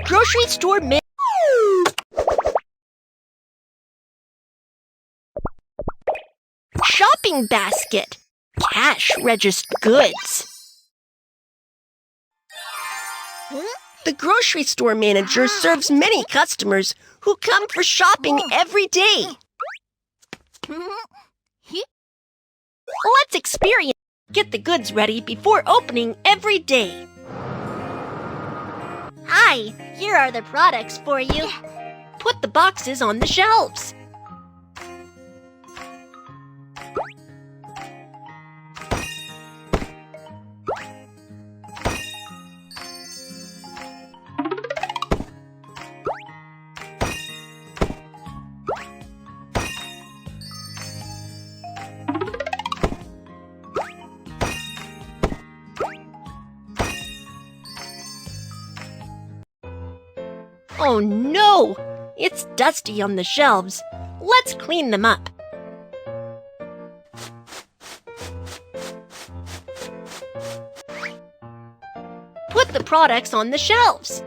Grocery store shopping basket. Cash registered goods. The grocery store manager serves many customers who come for shopping every day. Let's experience. Get the goods ready before opening every day. Hi, here are the products for you. Put the boxes on the shelves. Oh no! It's dusty on the shelves. Let's clean them up. Put the products on the shelves.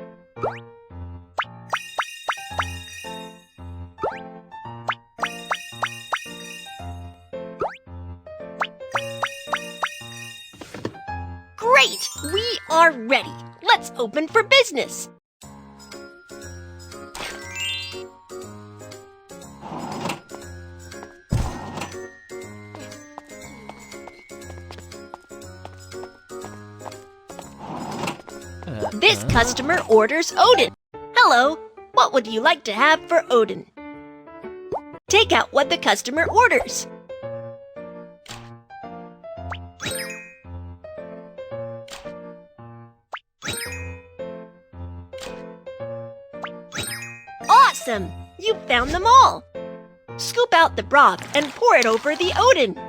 Great! We are ready. Let's open for business. This customer orders Odin. Hello, what would you like to have for Odin? Take out what the customer orders. Awesome! You found them all. Scoop out the broth and pour it over the Odin.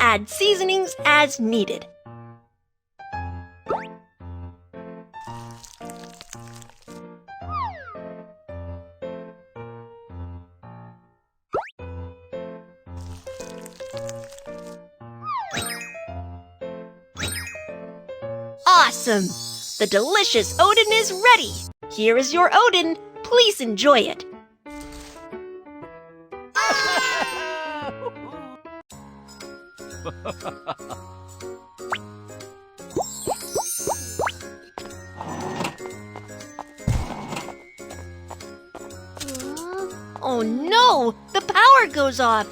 Add seasonings as needed. Awesome! The delicious Odin is ready. Here is your Odin. Please enjoy it. Oh no! The power goes off!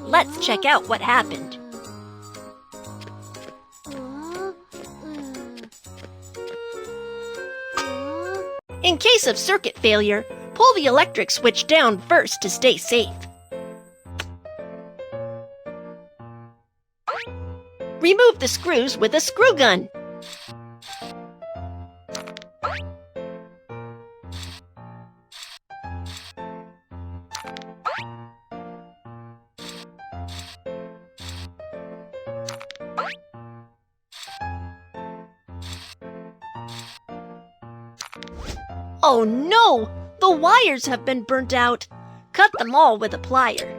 Let's check out what happened. In case of circuit failure, pull the electric switch down first to stay safe. Remove the screws with a screw gun. Oh no! The wires have been burnt out. Cut them all with a plier.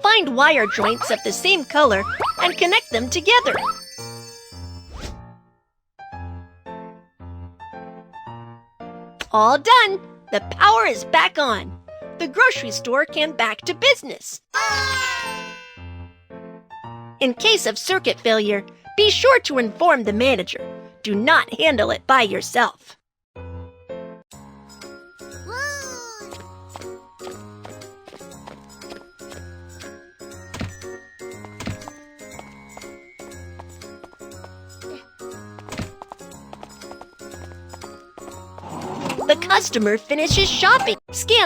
Find wire joints of the same color and connect them together. All done! The power is back on. The grocery store came back to business. In case of circuit failure, be sure to inform the manager. Do not handle it by yourself. The customer finishes shopping. Scan